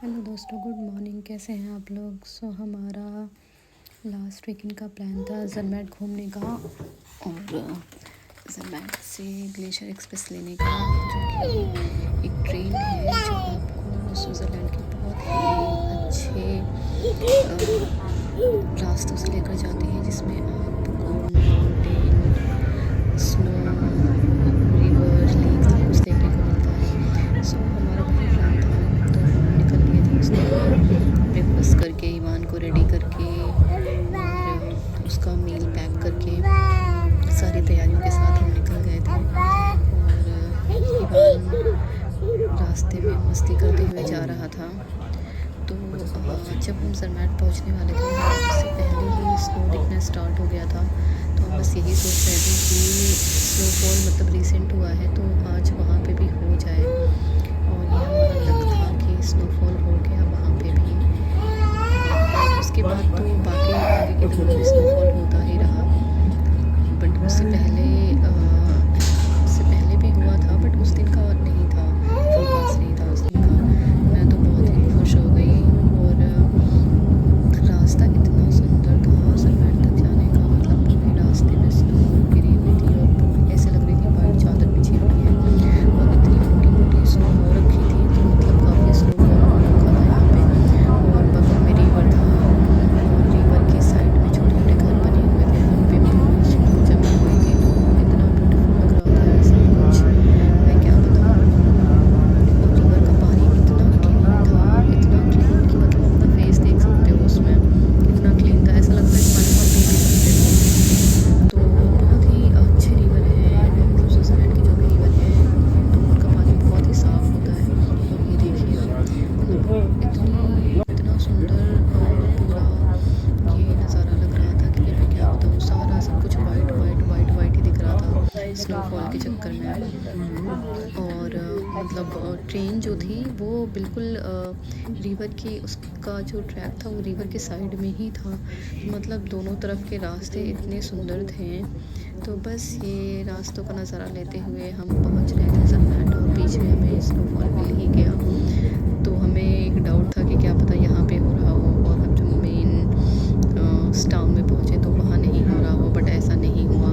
Hello दोस्तों, good morning. कैसे हैं आप लोग? हमारा लास्ट वीकेंड का प्लान था ज़रमैट घूमने का और ज़रमैट से ग्लेशियर एक्सप्रेस लेने का, जो कि एक ट्रेन है जो आपको स्विट्ज़रलैंड के बहुत ही अच्छे रास्तों से लेकर जाती है, जिसमें आपको माउंटेन, स्नो, रिवर, लेक सब कुछ देखने को मिलता है। हमारा वही प्लान था, तो हम निकल गए थे उसके लिए ब्रेकफास्ट करके, ईवान को रेडी करके और उसका मील पैक करके सारी तैयारियों के साथ हम निकल गए थे। और ईवान रास्ते में मस्ती करते हुए जा रहा था। तो जब हम ज़रमैट पहुंचने वाले थे, उससे पहले ही स्नो दिखना स्टार्ट हो गया था। तो हम बस यही सोच रहे थे कि स्नोफॉल मतलब रिसेंट हुआ है, तो आज वहाँ पे भी हो जाए। और ये हमारा लक था कि स्नोफॉल हो गया वहाँ पे भी। उसके बाद तो बाकी आगे के दिन भी स्नोफॉल होता ही रहा, बट उससे पहले भी हुआ था, बट उस दिन का नहीं था, फोरकास्ट नहीं था उस दिन का। मैं तो बहुत ही खुश हो गई। और रास्ता इतना सुंदर था ज़रमैट तक जाने का, मतलब पूरे रास्ते में स्नो गिरी हुई थी और पूरी ऐसे लग रही थी वाइट चादर बिछी हुई है। और इतनी मोटी मोटी स्नो हो रखी थी, तो मतलब काफ़ी स्नोफॉल हो रखा था यहाँ पे। और बगल में रिवर था और रिवर के साइड में छोटे छोटे घर बने हुए थे। वहाँ पे पूरी स्नो जमी हुई थी, तो इतना ब्यूटीफुल लग रहा था ये सब कुछ, मैं क्या बताऊँ। और रिवर का पानी इतना क्लीन था, इतना क्लीन कि मतलब अपना फेस देख सकते हो उसमें, इतना क्लीन था, ऐसा लगता है इस पानी को आप पी भी सकते हो। तो बहुत ही अच्छे रिवर हैं, मतलब स्विट्ज़रलैंड के जो भी रिवर हैं, तो उनका पानी बहुत ही साफ़ होता है। और ये देखिए, मतलब इतना सुंदर पूरा ये नज़ारा लग रहा था कि मैं क्या बताऊँ। सारा सब कुछ वाइट वाइट वाइट वाइट ही दिख रहा था स्नोफॉल के चक्कर में। और मतलब ट्रेन जो थी वो बिल्कुल रिवर के, उसका जो ट्रैक था वो रिवर के साइड में ही था। मतलब दोनों तरफ के रास्ते इतने सुंदर थे। तो बस ये रास्तों का नज़ारा लेते हुए हम पहुंच गए थे ज़रमैट, और बीच में हमें स्नोफॉल मिल ही गया। तो हमें एक डाउट था कि क्या पता यहाँ पे हो रहा हो, और हम जो मेन टाउन में पहुँचे तो वहाँ नहीं हो रहा हो, बट ऐसा नहीं हुआ।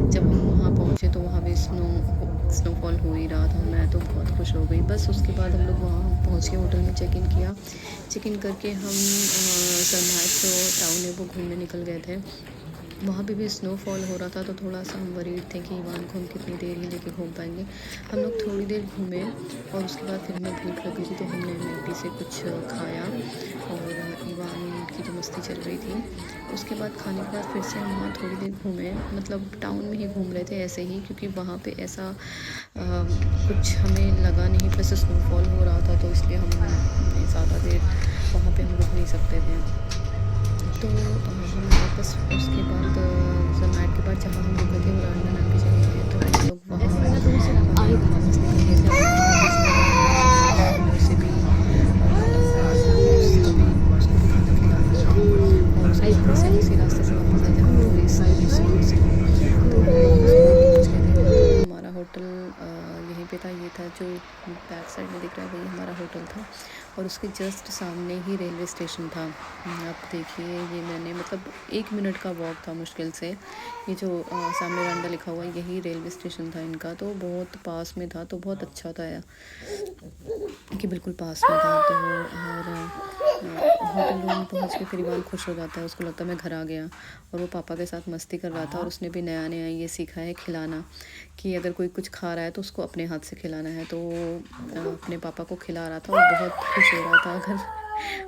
जब हम वहाँ पहुँचे तो वहाँ भी स्नोफॉल हो ही रहा था। मैं तो बहुत खुश हो गई। बस उसके बाद हम लोग वहाँ पहुँच के होटल में चेक इन किया। चेक इन करके हम ज़रमैट जो टाउन है वो घूमने निकल गए थे। वहाँ पे भी स्नोफॉल हो रहा था, तो थोड़ा सा हम वरीड थे कि ईवान को हम कितनी देर ही लेके घूम पाएंगे। हम लोग थोड़ी देर घूमे और उसके बाद फिर हमें भूख लगी थी, तो हमने मैगी से कुछ खाया और ईवान की तो मस्ती चल रही थी। उसके बाद खाने के बाद फिर से हम वहाँ थोड़ी देर घूमे, मतलब टाउन में ही घूम रहे थे ऐसे ही, क्योंकि वहाँ पे ऐसा कुछ हमें लगा नहीं। वैसे स्नोफॉल हो रहा था, तो इसलिए हम ज़्यादा देर वहाँ पे हम रुक नहीं सकते थे। तो हम वापस उसके बाद ज़रमैट के बाद जहाँ हम रुके थे उरांडा नाम की जगह है, तो हम लोग वहाँ वापस निकल गए थे अपने से भी उसको भी खाना खिलाना था। और उसके बाद से उसी रास्ते से वापस आए जहाँ पूरी स्नोज थी। तो हम लोग उसके बाद पहुँच गए थे होटल। हमारा होटल यहीं पे था, ये था जो बैक साइड में दिख रहा है, वही हमारा होटल था। और उसके जस्ट सामने ही रेलवे स्टेशन था। आप देखिए, ये मैंने मतलब 1 मिनट का वॉक था मुश्किल से। ये जो सामने रांडा लिखा हुआ है, यही रेलवे स्टेशन था इनका, तो बहुत पास में था, तो बहुत अच्छा था कि बिल्कुल पास में था। तो और होटल रूम पहुंच के फिर ईवान खुश हो जाता है, उसको लगता है मैं घर आ गया। और वो पापा के साथ मस्ती कर रहा था, और उसने भी नया नया ये सीखा है खिलाना, कि अगर कोई कुछ खा रहा है तो उसको अपने हाथ से खिलाना है। तो अपने पापा को खिला रहा था और बहुत खुश हो रहा था अगर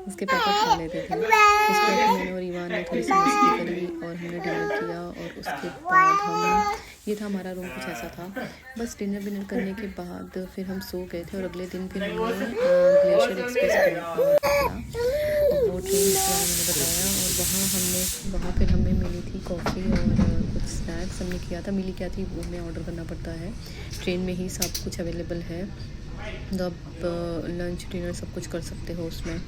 उसके पापा खा लेते थे। उसके बाद मैंने और ईवान ने थोड़ी सी मस्ती करी और हमने डिनर किया। और उसके बाद हम, ये था हमारा रूम, कुछ ऐसा था। बस डिनर विनर करने के बाद फिर हम सो गए थे। और अगले दिन फिर हमने ग्लेशियर एक्सप्रेस पकड़ा, और वो ट्रेन जिस बारे मैंने बताया। और वहाँ फिर हमें मिली थी कॉफ़ी और कुछ स्नैक्स हमने किया था। मिली क्या थी वो हमें ऑर्डर करना पड़ता है, ट्रेन में ही सब कुछ अवेलेबल है। तो आप लंच डिनर सब कुछ कर सकते हो उसमें।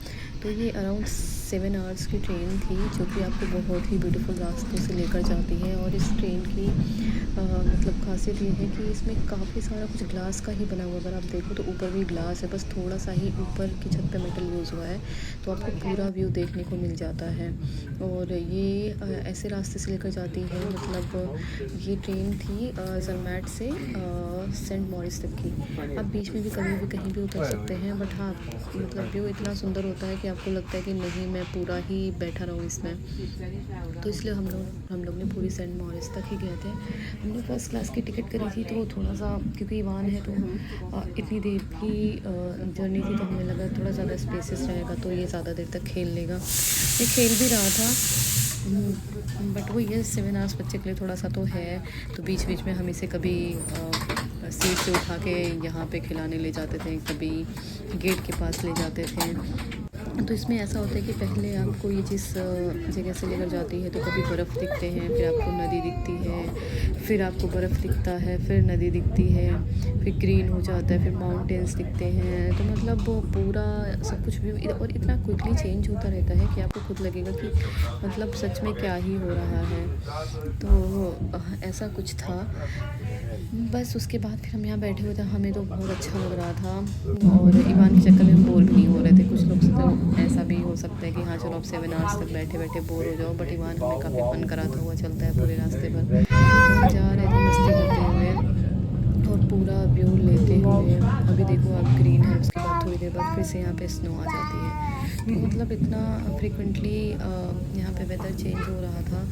तो ये अराउंड 7 आवर्स की ट्रेन थी, जो कि आपको बहुत ही ब्यूटीफुल रास्तों से लेकर जाती है। और इस ट्रेन की मतलब खासियत ये है कि इसमें काफ़ी सारा कुछ ग्लास का ही बना हुआ है। अगर आप देखो तो ऊपर भी ग्लास है, बस थोड़ा सा ही ऊपर की छत पे मेटल यूज़ हुआ है, तो आपको पूरा व्यू देखने को मिल जाता है। और ये ऐसे रास्ते से लेकर जाती है, मतलब ये ट्रेन थी जरमैट से सेंट मॉरिस तक की। आप बीच में भी कभी भी कहीं भी उतर सकते हैं, बट हाँ मतलब व्यू इतना सुंदर होता है कि आपको लगता है कि नहीं, मैं पूरा ही बैठा रहूँ इसमें। तो इसलिए हम लोग ने पूरी सेंट मॉरिस तक ही गए थे। हमने फर्स्ट क्लास की टिकट करी थी, तो थोड़ा सा क्योंकि ईवान है तो इतनी देर की जर्नी थी, तो हमें लगा थोड़ा ज़्यादा स्पेसेस रहेगा तो ये ज़्यादा देर तक खेल लेगा। ये खेल भी रहा था, बट वो ये 7 आवर्स बच्चे के लिए थोड़ा सा तो है। तो बीच बीच में हम इसे कभी सीट से उठा के यहाँ पे खिलाने ले जाते थे, कभी गेट के पास ले जाते थे। तो इसमें ऐसा होता है कि पहले आपको ये जिस जगह से लेकर जाती है, तो कभी बर्फ़ दिखते हैं, फिर आपको नदी दिखती है, फिर आपको बर्फ़ दिखता है, फिर नदी दिखती है, फिर ग्रीन हो जाता है, फिर माउंटेन्स दिखते हैं। तो मतलब वो पूरा सब कुछ भी और इतना क्विकली चेंज होता रहता है कि आपको खुद लगेगा कि मतलब सच में क्या ही हो रहा है। तो ऐसा कुछ था। बस उसके बाद फिर हम यहाँ बैठे हुए थे, हमें तो बहुत अच्छा लग रहा था। और ईवान के चक्कर में हम बोर भी नहीं हो रहे थे। कुछ लोग तो ऐसा भी हो सकता है कि हाँ चलो अब 7 आवर्स तक बैठे बैठे बोर हो जाओ, बट ईवान हमें काफ़ी फ़न कराता हुआ चलता है पूरे रास्ते पर। तो हम जा रहे थे मस्ती करते हुए और पूरा व्यू लेते हुए। अभी देखो आप ग्रीन है, उसके बाद थोड़ी देर बाद फिर से यहाँ पे स्नो आ जाती है। तो मतलब इतना फ्रिक्वेंटली यहाँ पे वेदर चेंज हो रहा था,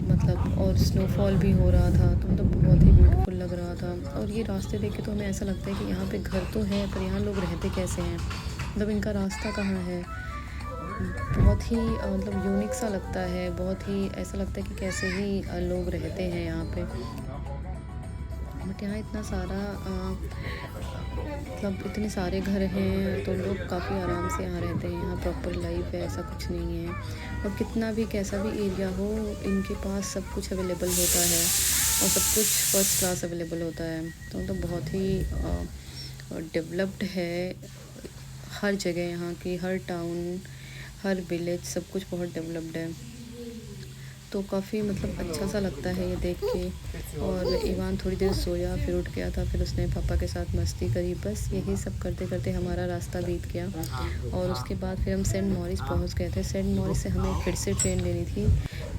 मतलब और स्नोफॉल भी हो रहा था, तो मतलब बहुत ही ब्यूटीफुल लग रहा था। और ये रास्ते देख के तो हमें ऐसा लगता है कि यहाँ पे घर तो है, पर यहाँ लोग रहते कैसे हैं, मतलब इनका रास्ता कहाँ है। बहुत ही मतलब यूनिक सा लगता है, बहुत ही ऐसा लगता है कि कैसे ही लोग रहते हैं यहाँ पे। बट यहाँ इतना सारा मतलब इतने सारे घर हैं, तो लोग काफ़ी आराम से यहाँ रहते हैं। यहाँ प्रॉपर लाइफ है, ऐसा कुछ नहीं है। और कितना भी कैसा भी एरिया हो, इनके पास सब कुछ अवेलेबल होता है और सब कुछ फर्स्ट क्लास अवेलेबल होता है। तो मतलब बहुत ही डेवलप्ड है हर जगह। यहाँ की हर टाउन, हर विलेज, सब कुछ बहुत डेवलप्ड है। तो काफ़ी मतलब अच्छा सा लगता है ये देख के। और ईवान थोड़ी देर सोया, फिर उठ गया था, फिर उसने पापा के साथ मस्ती करी। बस यही सब करते करते हमारा रास्ता बीत गया। और उसके बाद फिर हम सेंट मॉरिस पहुंच गए थे। सेंट मॉरिस से हमें फिर से ट्रेन लेनी थी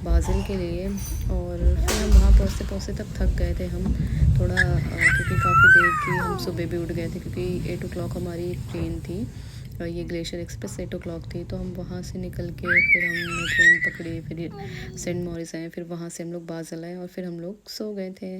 बाज़िल के लिए। और फिर हम वहाँ पहुँचते पहुँचते तब थक गए थे हम थोड़ा, क्योंकि काफ़ी देर की हम सुबह भी उठ गए थे, क्योंकि 8 o'clock हमारी ट्रेन थी। ये ग्लेशियर एक्सप्रेस 8 o'clock थी। तो हम वहाँ से निकल के फिर हमने ट्रेन पकड़ी, फिर सेंट मॉरिस आए, फिर वहाँ से हम लोग बाज़िल आए और फिर हम लोग सो गए थे।